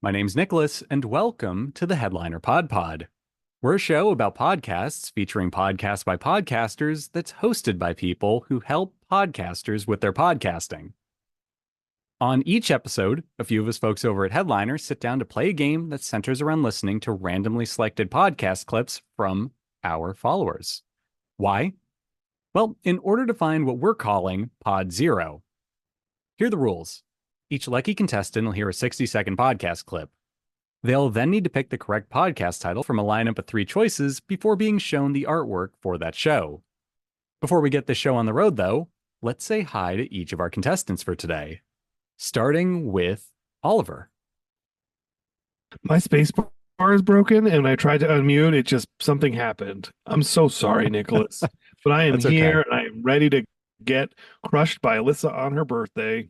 My name's Nicholas, and welcome to the Headliner PodPod. We're a show about podcasts featuring podcasts by podcasters that's hosted by people who help podcasters with their podcasting. On each episode, a few of us folks over at Headliner sit down to play a game that centers around listening to randomly selected podcast clips from our followers. Why? Well, in order to find what we're calling Pod Zero. Here are the rules. Each lucky contestant will hear a 60-second podcast clip. They'll then need to pick the correct podcast title from a lineup of 3 choices before being shown the artwork for that show. Before we get the show on the road, though, let's say hi to each of our contestants for today. Starting with Oliver. My space bar is broken and I tried to unmute. Something happened. I'm so sorry, Nicholas. But I am That's okay. here and I am ready to get crushed by Alyssa on her birthday.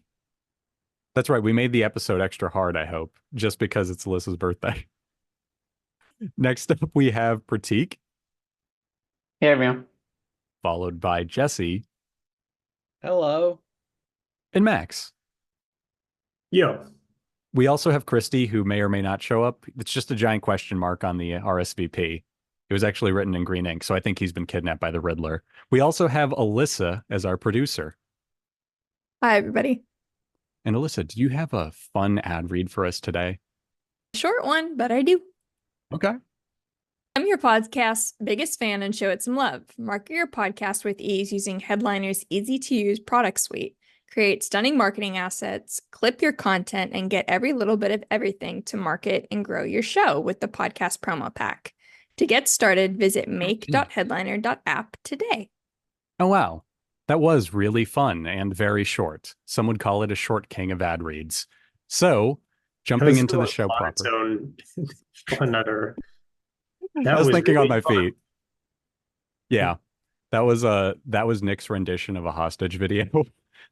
That's right. We made the episode extra hard, I hope, just because it's Alyssa's birthday. Next up, we have Pratik, Hey everyone. followed by Jesse Hello. and Max. Yo. We also have Kristy, who may or may not show up. It's just a giant question mark on the RSVP. It was actually written in green ink, so I think he's been kidnapped by the Riddler. We also have Alyssa as our producer. Hi, everybody. And Alyssa, do you have a fun ad read for us today? Short one, but I do. Okay. I'm your podcast's biggest fan and show it some love. Market your podcast with ease using Headliner's easy-to-use product suite. Create stunning marketing assets, clip your content, and get every little bit of everything to market and grow your show with the podcast promo pack. To get started, visit make.headliner.app today. Oh, wow. That was really fun and very short. Some would call it a short king of ad reads. So, jumping into the show proper. Another. I was thinking really on my fun. feet. Yeah. That was Nick's rendition of a hostage video.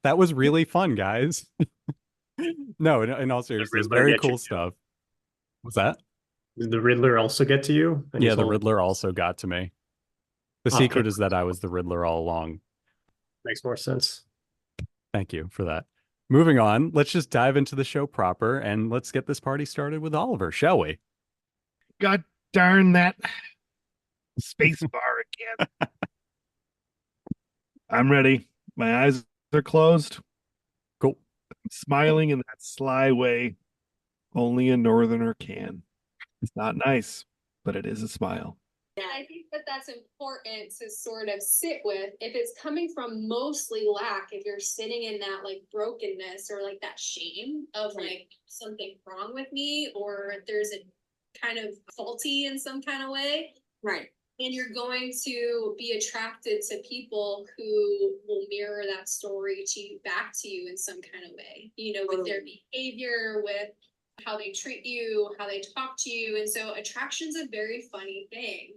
That was really fun, guys. No, in all seriousness, Riddler very get you cool too. stuff. What's that? Did the Riddler also get to you? And Yeah, he's the all- Riddler also got to me. The Okay. secret is that I was the Riddler all along. Makes more sense. Thank you for that. Moving on, let's just dive into the show proper and let's get this party started with Oliver, shall we? God darn that space bar again. I'm ready. My eyes are closed. Cool. I'm smiling in that sly way only a northerner can. It's not nice, but it is a smile. And I think that that's important to sort of sit with if it's coming from mostly lack, if you're sitting in that like brokenness or like that shame of like something wrong with me, or there's a kind of faulty in some kind of way. Right. And you're going to be attracted to people who will mirror that story back to you in some kind of way, you know, with their behavior, with how they treat you, how they talk to you. And so attraction's a very funny thing.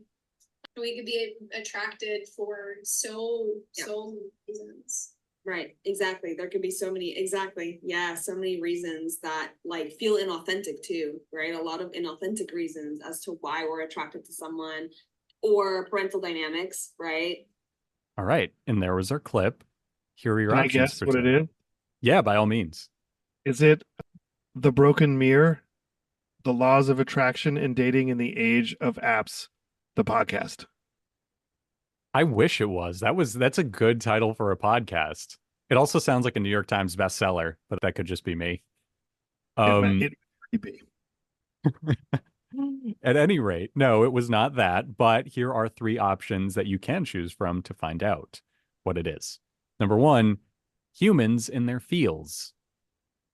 We could be attracted for so many reasons. Right. Exactly. There could be so many. Exactly. Yeah. So many reasons that like feel inauthentic too, right? A lot of inauthentic reasons as to why we're attracted to someone, or parental dynamics, right? All right. And there was our clip. Here are your Can I options guess for what it today. is? Yeah, by all means. Is it The Broken Mirror, The Laws of Attraction and Dating in the Age of Apps, the podcast? I wish it was. That's a good title for a podcast. It also sounds like a New York Times bestseller, but that could just be me. It could be. At any rate, no, it was not that, but here are 3 options that you can choose from to find out what it is. Number 1, humans in their fields.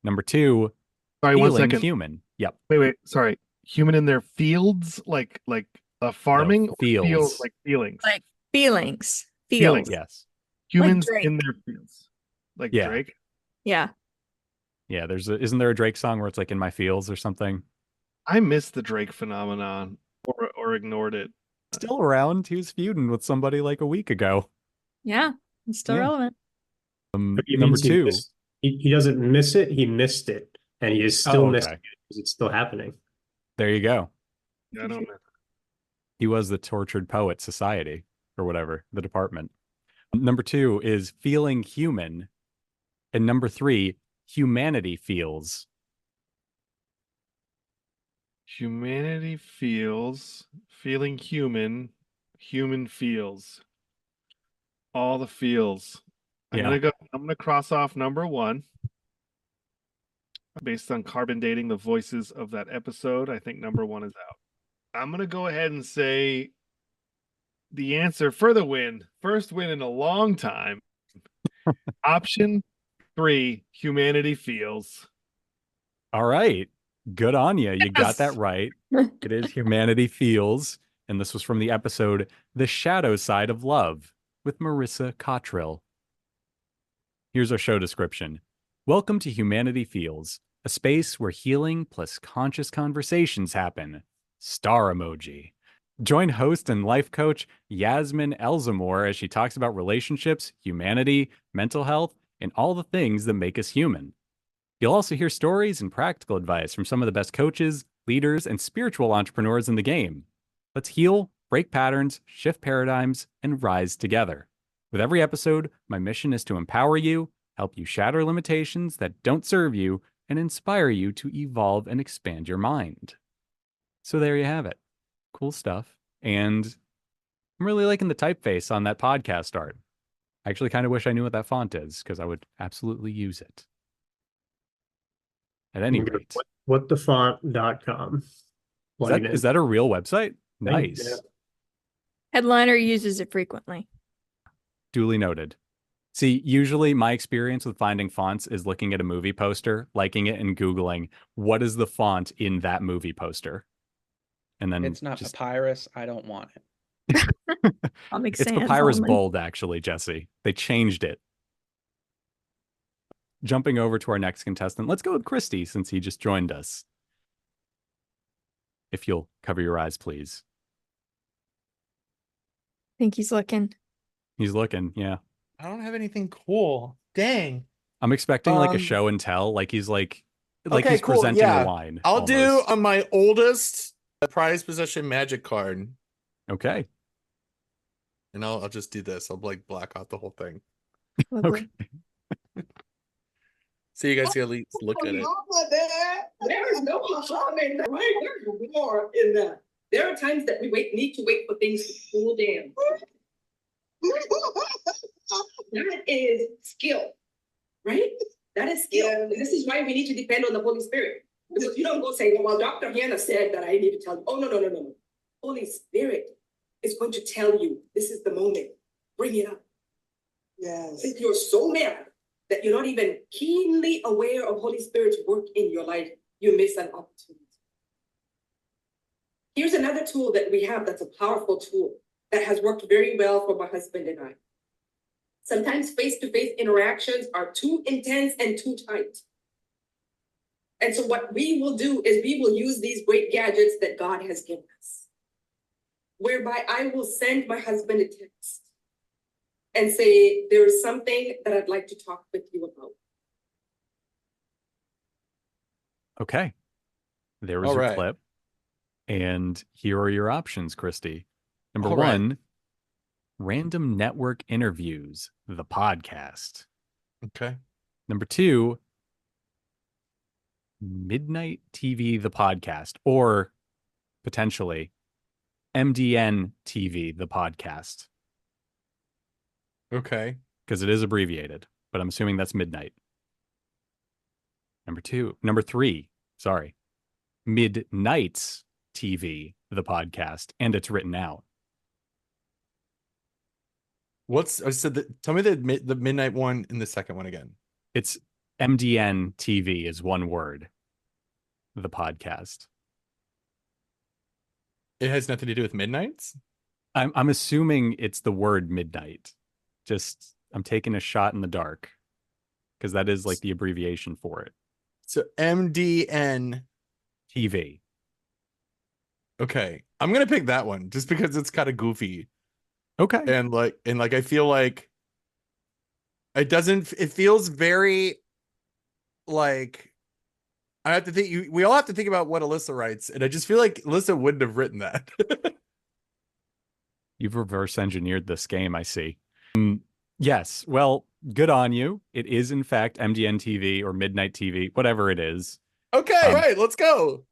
Number 2, Sorry, one feeling second. human. Yep. Wait. Sorry. Human in their fields, like farming, No, or fields. like feelings. Like feelings. Feelings. Yes. Humans Drake. in their fields, like Yeah. Drake. Yeah. Yeah, isn't there a Drake song where it's like in my fields or something? I missed the Drake phenomenon, or ignored it. Still around. He was feuding with somebody like a week ago. Yeah. It's still Yeah. relevant. But he Number means 2. he doesn't miss it. He missed it, and he is still missing it because it's still happening. There you go. I don't know. He was the Tortured Poet Society or whatever, the department. Number 2 is feeling human. And number 3, humanity feels. Humanity feels, feeling human, human feels. All the feels. I'm gonna cross off number 1. Based on carbon dating the voices of that episode, I think number 1 is out. I'm gonna go ahead and say the answer for the win. First win in a long time. Option 3, humanity feels. All right. Good on you. You got that right. It is humanity feels. And this was from the episode The Shadow Side of Love with Marissa Cottrill. Here's our show description. Welcome to Humanity Feels, a space where healing plus conscious conversations happen. Star emoji. Join host and life coach Yasmin Elzamor as she talks about relationships, humanity, mental health, and all the things that make us human. You'll also hear stories and practical advice from some of the best coaches, leaders, and spiritual entrepreneurs in the game. Let's heal, break patterns, shift paradigms, and rise together. With every episode, my mission is to empower you, help you shatter limitations that don't serve you, and inspire you to evolve and expand your mind. So there you have it. Cool stuff. And I'm really liking the typeface on that podcast art. I actually kind of wish I knew what that font is, because I would absolutely use it. At any rate. Whatthefont.com. Is that a real website? Nice. Yeah. Headliner uses it frequently. Duly noted. See, usually my experience with finding fonts is looking at a movie poster, liking it, and Googling, what is the font in that movie poster? And then It's not papyrus. I don't want it. Comic it's Sans Papyrus only. Bold, actually, Jesse. They changed it. Jumping over to our next contestant, let's go with Kristy since he just joined us. If you'll cover your eyes, please. I think he's looking. He's looking, yeah. I don't have anything cool. Dang. I'm expecting like a show and tell, like he's okay, he's cool, presenting yeah. a wine. I'll almost. do on my oldest prize possession magic card. Okay. And I'll just do this. I'll like black out the whole thing. Lovely. Okay. So you guys can at least look at it. There is no harm in that, right? There's more in that. There are times that we need to wait for things to cool down. That is skill, right? That is skill. And this is why we need to depend on the Holy Spirit. Because you don't go saying, well, Dr. Hannah said that I need to tell you. Oh, no. Holy Spirit is going to tell you, this is the moment. Bring it up. Yes. If you're so mad that you're not even keenly aware of Holy Spirit's work in your life, you miss an opportunity. Here's another tool that we have that's a powerful tool that has worked very well for my husband and I. Sometimes face-to-face interactions are too intense and too tight. And so what we will do is we will use these great gadgets that God has given us, whereby I will send my husband a text and say, there is something that I'd like to talk with you about. Okay. There was your clip. And here are your options, Kristy. Number 1, Random Network Interviews, the podcast. Okay. Number 2, Midnight TV, the podcast, or potentially MDN TV, the podcast. Okay. Because it is abbreviated, but I'm assuming that's midnight. Number 3, Midnights TV, the podcast, and it's written out. Tell me the midnight one and the second one again. It's MDN TV is one word. The podcast. It has nothing to do with midnights? I'm assuming it's the word midnight. Just I'm taking a shot in the dark because that is like the abbreviation for it. So MDN TV. Okay. I'm gonna pick that one just because it's kind of goofy. Okay. And I feel like it feels very like I have to think we all have to think about what Alyssa writes, and I just feel like Alyssa wouldn't have written that. You've reverse engineered this game, I see. Yes, well, good on you. It is in fact MDN TV or Midnight TV, whatever it is. Okay, right, let's go.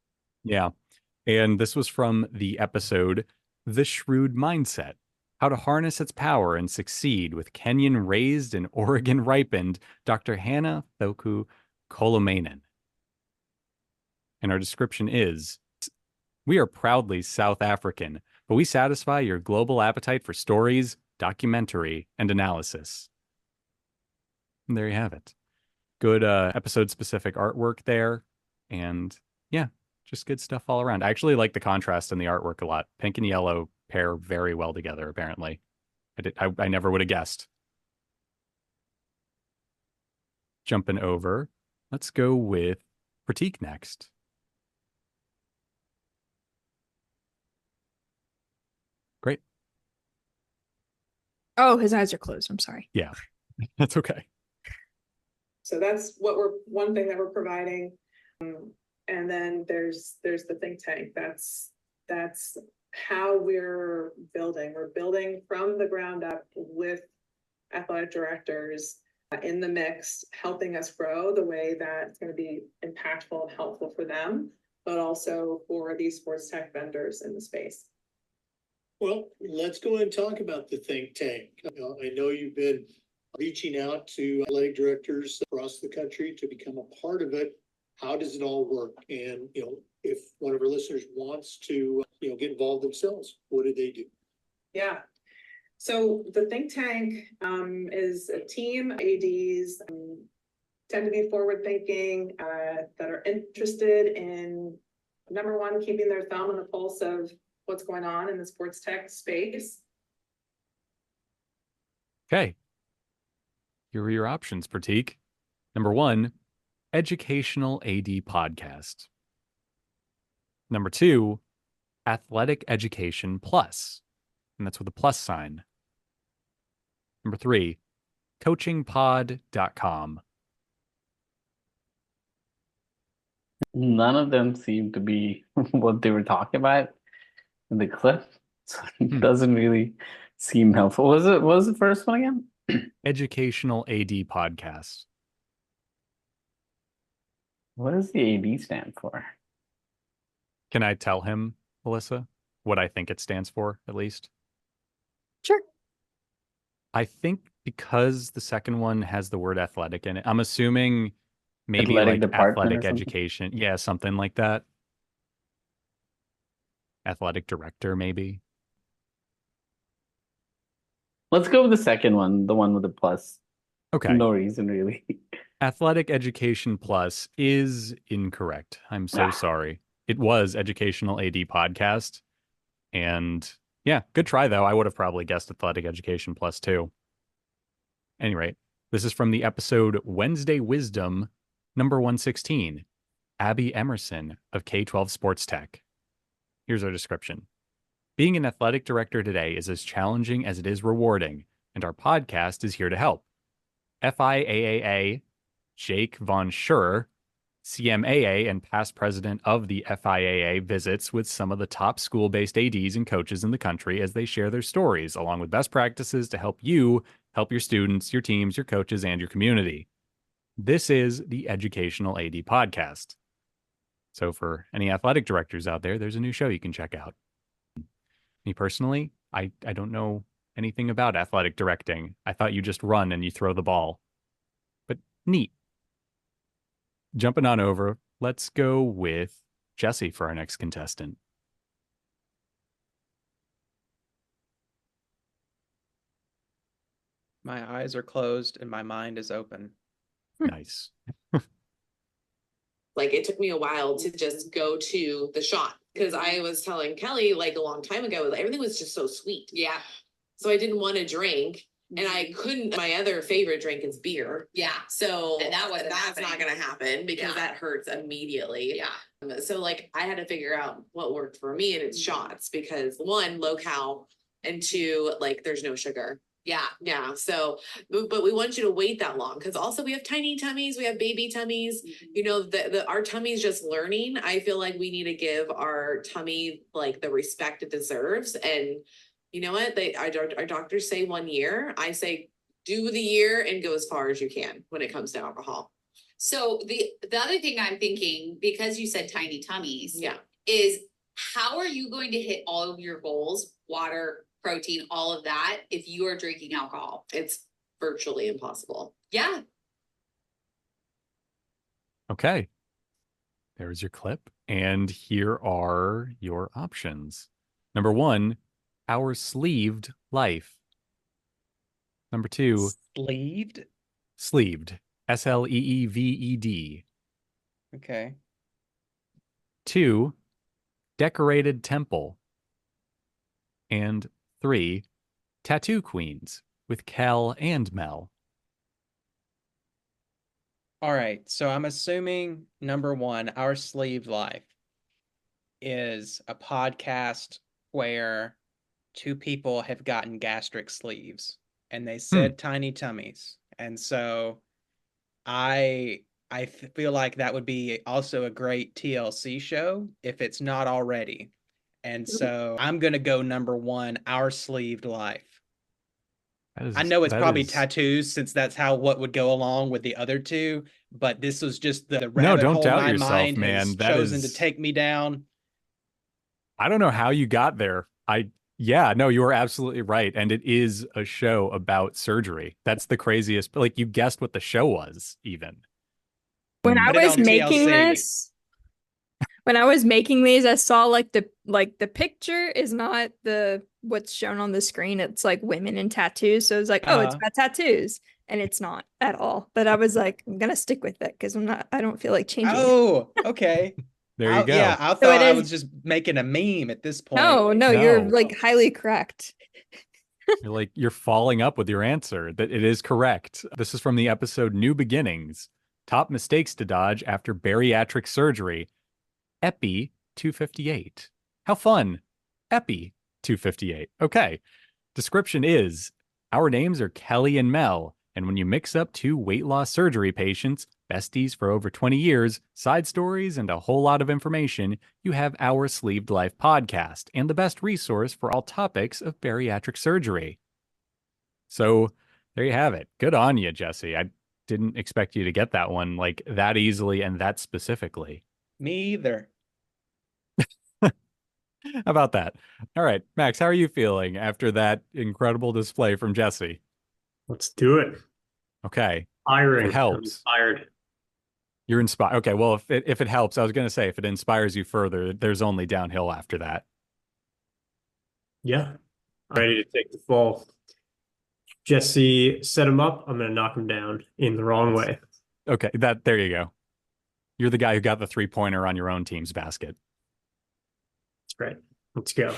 Yeah. And this was from the episode The Shrewd Mindset: How to Harness Its Power and Succeed with Kenyan raised and Oregon ripened Dr. Hannah Thoku Kolomainen. And our description is: we are proudly South African, but we satisfy your global appetite for stories, documentary, and analysis. And there you have it. Good episode-specific artwork there. And yeah, just good stuff all around. I actually like the contrast in the artwork a lot. Pink and yellow pair very well together, apparently. I never would have guessed. Jumping over, let's go with Pratik next. Great. Oh, his eyes are closed. I'm sorry. Yeah, that's okay. So that's what one thing that we're providing. And then there's the think tank. That's how we're building. We're building from the ground up with athletic directors in the mix, helping us grow the way that it's going to be impactful and helpful for them, but also for these sports tech vendors in the space. Well, let's go ahead and talk about the think tank. I know you've been reaching out to athletic directors across the country to become a part of it. How does it all work? And, if one of our listeners wants to, get involved themselves, what do they do? Yeah. So the think tank is a team. ADs tend to be forward thinking, that are interested in, number one, keeping their thumb on the pulse of what's going on in the sports tech space. Okay. Here are your options, Pratik. Number 1, Educational AD Podcast. Number 2, Athletic Education Plus. And that's with a plus sign. Number 3, coachingpod.com. None of them seem to be what they were talking about in the clip. So it doesn't really seem helpful. What was the first one again? Educational AD Podcast. What does the AD stand for? Can I tell him, Melissa, what I think it stands for, at least? Sure. I think because the second one has the word athletic in it, I'm assuming maybe Athletic like department athletic or something? education. Yeah, something like that. Athletic director, maybe. Let's go with the second one, the one with the plus. Okay. No reason, really. Athletic Education Plus is incorrect. I'm so sorry. It was Educational AD Podcast. And yeah, good try, though. I would have probably guessed Athletic Education Plus, too. Anyway, this is from the episode Wednesday Wisdom, number 116, Abby Emerson of K-12 Sports Tech. Here's our description. Being an athletic director today is as challenging as it is rewarding, and our podcast is here to help. FIAAA Jake Von Schurer, CMAA and past president of the FIAA, visits with some of the top school-based ADs and coaches in the country as they share their stories, along with best practices to help you help your students, your teams, your coaches, and your community. This is the Educational AD Podcast. So for any athletic directors out there, there's a new show you can check out. Me personally, I don't know anything about athletic directing. I thought you just run and you throw the ball. But neat. Jumping on over, let's go with Jesse for our next contestant. My eyes are closed and my mind is open. Nice. Like, it took me a while to just go to the shot because I was telling Kelly like a long time ago, everything was just so sweet. Yeah. So I didn't want to drink and I couldn't. My other favorite drink is beer. Yeah. So and that's not going to happen because that hurts immediately. Yeah. So like I had to figure out what worked for me, and it's shots because 1, low cal, and 2, like there's no sugar. Yeah. So, but we want you to wait that long because also we have tiny tummies, we have baby tummies. You know, our tummy's just learning. I feel like we need to give our tummy like the respect it deserves. And you know what? Our doctors say 1 year. I say do the year and go as far as you can when it comes to alcohol. So the other thing I'm thinking, because you said tiny tummies, Yeah. is how are you going to hit all of your goals, water, protein, all of that, if you are drinking alcohol? It's virtually impossible. Yeah. Okay. There's your clip. And here are your options. Number 1, our sleeved life. Number 2, Sleeved? sleeved. SLEEVED. Okay. 2, decorated temple. And 3, tattoo queens with Kel and Mel. All right. So I'm assuming number 1, Our Sleeved Life, is a podcast where 2 people have gotten gastric sleeves and they said tiny tummies. And so I feel like that would be also a great TLC show if it's not already. And so I'm going to go number 1, Our Sleeved Life. I know it's probably tattoos, since that's what would go along with the other 2, but this was just the rabbit don't hole doubt my yourself, mind man. has That chosen to is- take me down. I don't know how you got there. Yeah, no, you are absolutely right. And it is a show about surgery. That's the craziest. Like, you guessed what the show was, even. When I Put it was on making TLC. this, when I was making these, I saw the picture is not what's shown on the screen. It's like women in tattoos. So it's like, oh, it's about tattoos. And it's not at all. But I was like, I'm gonna stick with it because I don't feel like changing it. Oh, okay. There you go. Yeah, I So thought it I is- was just making a meme at this point. No, you're like highly correct. You're falling up with your answer. That it is correct. This is from the episode New Beginnings. Top mistakes to dodge after bariatric surgery. Epi 258. How fun. Epi 258. Okay. Description is, our names are Kelly and Mel, and when you mix up 2 weight loss surgery patients, besties for over 20 years, side stories, and a whole lot of information, you have Our Sleeved Life podcast and the best resource for all topics of bariatric surgery. So there you have it. Good on you, Jesse. I didn't expect you to get that one like that easily and that specifically. Me either. How about that? All right, Max, how are you feeling after that incredible display from Jesse? Let's do it. Okay. Inspiring. If it helps. Inspired. You're inspired. Okay, well, if it helps, I was going to say, if it inspires you further, there's only downhill after that. Yeah. Ready to take the fall. Jesse set him up. I'm going to knock him down in the wrong way. Okay, there you go. You're the guy who got the 3-pointer on your own team's basket. That's right. Let's go.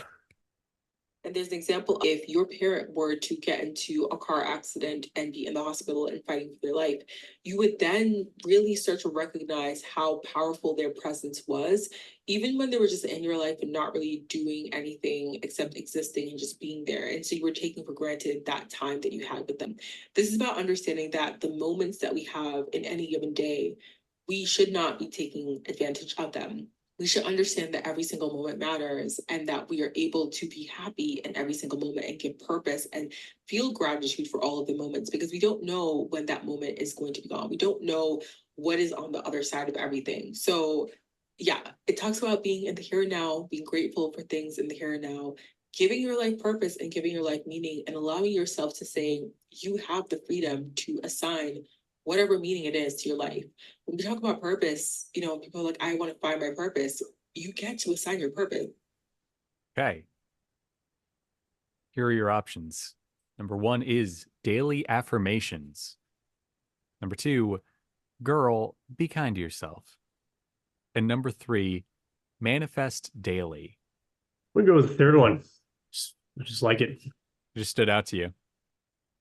And there's an example, if your parent were to get into a car accident and be in the hospital and fighting for their life, you would then really start to recognize how powerful their presence was, even when they were just in your life and not really doing anything except existing and just being there. And so you were taking for granted that time that you had with them. This is about understanding that the moments that we have in any given day, we should not be taking advantage of them. We should understand that every single moment matters and that we are able to be happy in every single moment and give purpose and feel gratitude for all of the moments, because we don't know when that moment is going to be gone. We don't know what is on the other side of everything. So yeah, it talks about being in the here and now, being grateful for things in the here and now, giving your life purpose and giving your life meaning, and allowing yourself to say you have the freedom to assign whatever meaning it is to your life. When we talk about purpose, people are like, I want to find my purpose. You get to assign your purpose. Okay. Here are your options. Number 1 is daily affirmations. Number 2, girl, be kind to yourself. And number 3, manifest daily. We'll go with the third one. Just like it. Just stood out to you.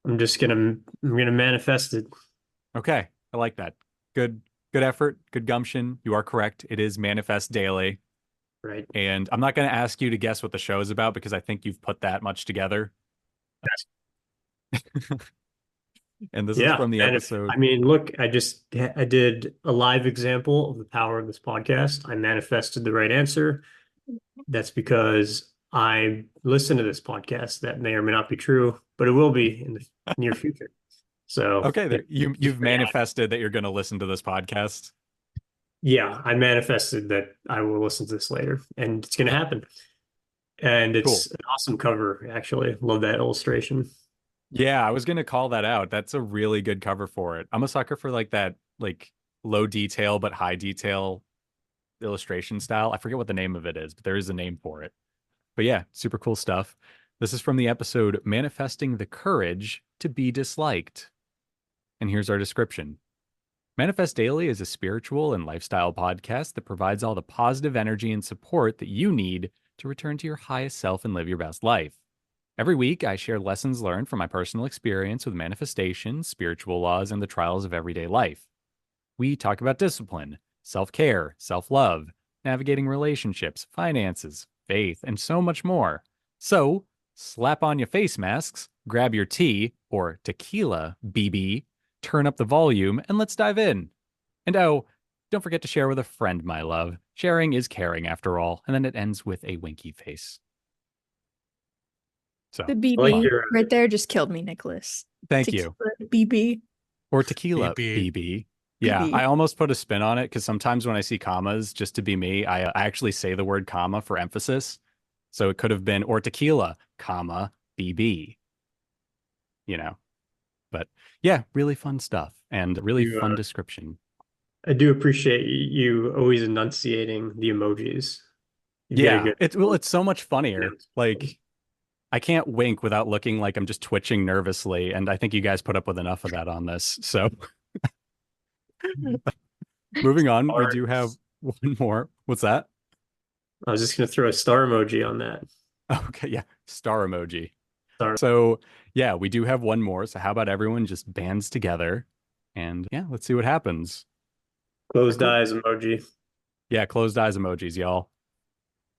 I'm gonna manifest it. Okay, I like that. Good effort, good gumption. You are correct. It is manifest daily. Right. And I'm not going to ask you to guess what the show is about because I think you've put that much together. And this is from the episode. Look, I did a live example of the power of this podcast. I manifested the right answer. That's because I listen to this podcast. That may or may not be true, but it will be in the near future. So okay, you've manifested that you're going to listen to this podcast. Yeah, I manifested that I will listen to this later, and it's going to happen. And it's Cool. an awesome cover, actually. Love that illustration. Yeah, I was gonna call that out. That's a really good cover for it. I'm a sucker for like that, like low detail but high detail illustration style. I forget what the name of it is, but there is a name for it. But yeah, super cool stuff. This is from the episode Manifesting the Courage to Be Disliked. And here's our description. Manifest Daily is a spiritual and lifestyle podcast that provides all the positive energy and support that you need to return to your highest self and live your best life. Every week, I share lessons learned from my personal experience with manifestation, spiritual laws, and the trials of everyday life. We talk about discipline, self-care, self-love, navigating relationships, finances, faith, and so much more. So, slap on your face masks, grab your tea, or tequila, BB, turn up the volume, and let's dive in. And oh, don't forget to share with a friend, my love. Sharing is caring after all. And then it ends with a winky face. So, The BB right there just killed me, Nicholas. Thank you. BB. Or tequila BB. Yeah, BB. I almost put a spin on it because sometimes when I see commas, just to be me, I actually say the word comma for emphasis. So it could have been or tequila, comma, BB. You know, but yeah, really fun stuff and really fun description. I do appreciate you always enunciating the emojis. Yeah, it's so much funnier. Like, I can't wink without looking like I'm just twitching nervously, and I think you guys put up with enough of that on this. So, moving on, we do have one more. What's that? I was just going to throw a star emoji on that. Okay, yeah, star emoji. So, yeah, we do have one more. So, how about everyone just bands together, and yeah, let's see what happens. Closed eyes emoji. Yeah, closed eyes emojis, y'all.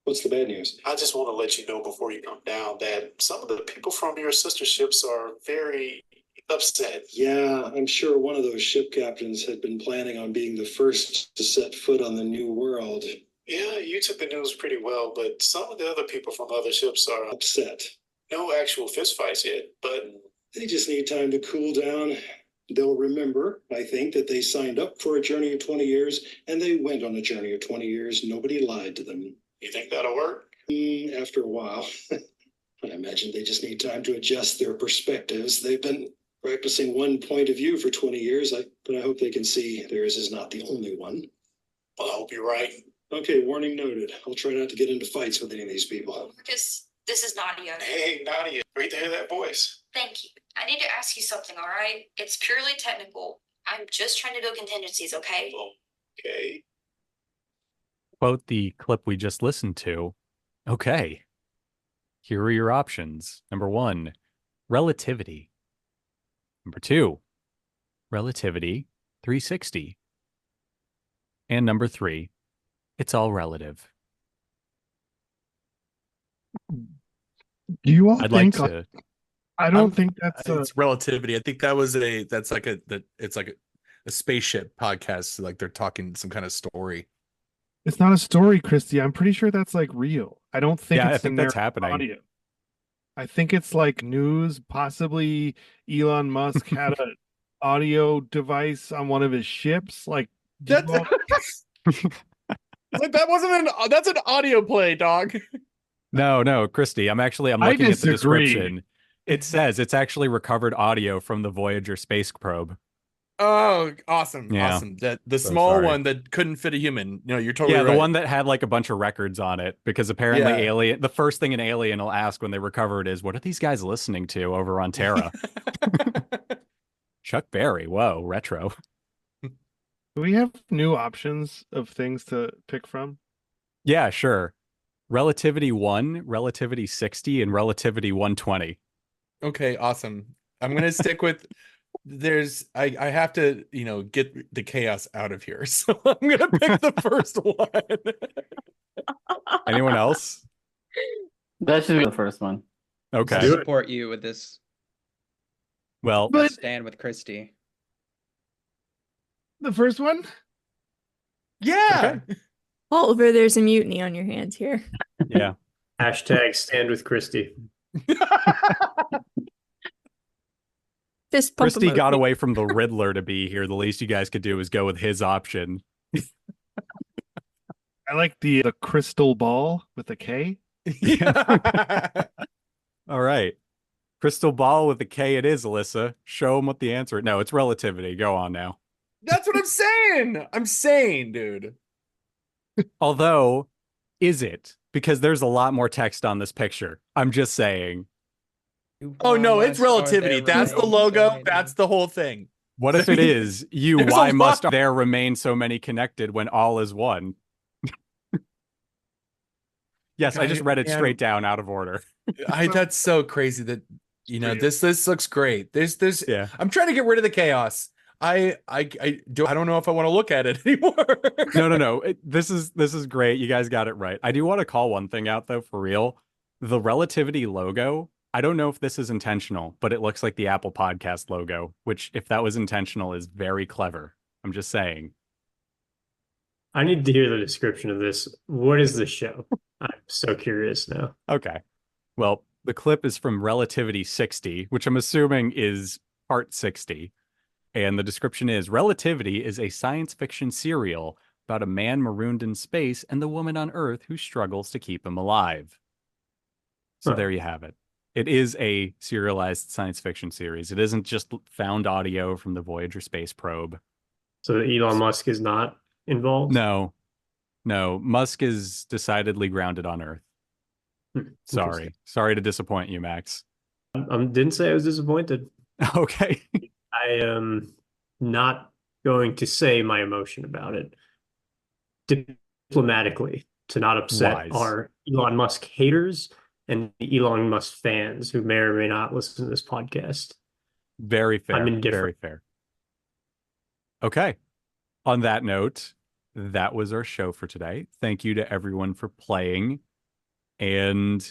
What's the bad news? I just want to let you know before you come down that some of the people from your sister ships are very upset. Yeah, I'm sure one of those ship captains had been planning on being the first to set foot on the new world. Yeah, you took the news pretty well, but some of the other people from other ships are upset. No actual fistfights yet, but they just need time to cool down. They'll remember, I think, that they signed up for a journey of 20 years, and they went on a journey of 20 years. Nobody lied to them. You think that'll work? After a while. I imagine they just need time to adjust their perspectives. They've been practicing one point of view for 20 years, but I hope they can see theirs is not the only one. Well, I hope you're right. Okay, warning noted. I'll try not to get into fights with any of these people. Marcus, this is Nadia. Hey, Nadia. Great to hear that voice. Thank you. I need to ask you something, all right? It's purely technical. I'm just trying to build contingencies, okay? Okay. Quote the clip we just listened to. Okay. Here are your options. Number 1, relativity. Number 2, relativity 360. And number 3, it's all relative. Do you all I'd think like to. I don't think that's it's relativity. I think that was it's like a spaceship podcast. Like they're talking some kind of story. it's not a story, Kristy. I'm pretty sure that's like real. I don't think Yeah, it's I think in that's their happening. audio. I think it's like news. Possibly Elon Musk had an audio device on one of his ships. Like That's like that's an audio play, dog. No, Kristy, I'm I looking at the disagree. description. It says it's actually recovered audio from the Voyager space probe. Oh, awesome. Yeah. Awesome. That the So small sorry. one that couldn't fit a human. No, you're totally Yeah, the right. one that had like a bunch of records on it, because apparently Yeah. the first thing an alien will ask when they recover it is, what are these guys listening to over on Terra? Chuck Berry, whoa, retro. Do we have new options of things to pick from? Yeah, sure. Relativity 1, relativity 60, and relativity 120. Okay, awesome. I'm gonna stick with I have to, get the chaos out of here. So I'm gonna pick the first one. Anyone else? That should be the first one. Okay. I support you with this. Well, I stand with Kristy. The first one? Yeah. Oliver, there's a mutiny on your hands here. Yeah. Hashtag stand with Kristy. Fist pump Kristy got emoji. away from the Riddler to be here. The least you guys could do is go with his option. I like the crystal ball with a K. All right. Crystal ball with a K it is, Alyssa. Show them what the answer. No, it's relativity. Go on now. That's what I'm saying. I'm saying, dude. Although, is it? Because there's a lot more text on this picture. I'm just saying. Oh no, it's Why must relativity. there That's the remain logo. so many- That's the whole thing. What if it is you? There's a Why must lot. there remain so many connected when all is one? Yes, I just read it straight down out of order. That's so crazy that this looks great. There's Yeah. I'm trying to get rid of the chaos. I don't know if I want to look at it anymore. No. This is great. You guys got it right. I do want to call one thing out though, for real. The relativity logo. I don't know if this is intentional, but it looks like the Apple Podcast logo, which if that was intentional is very clever. I'm just saying. I need to hear the description of this. What is the show? I'm so curious now. Okay. Well, the clip is from Relativity 60, which I'm assuming is part 60. And the description is Relativity is a science fiction serial about a man marooned in space and the woman on Earth who struggles to keep him alive. So there you have it. It is a serialized science fiction series. It isn't just found audio from the Voyager space probe. So Elon Musk is not involved? No. Musk is decidedly grounded on Earth. Sorry to disappoint you, Max. Didn't say I was disappointed. Okay. I am not going to say my emotion about it diplomatically to not upset our Elon Musk haters and the Elon Musk fans who may or may not listen to this podcast. Very fair. I'm indifferent. Very fair. Okay. On that note, that was our show for today. Thank you to everyone for playing. And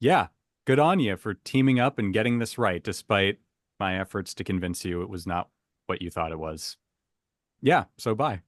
yeah, good on you for teaming up and getting this right, despite my efforts to convince you it was not what you thought it was. Yeah, so bye.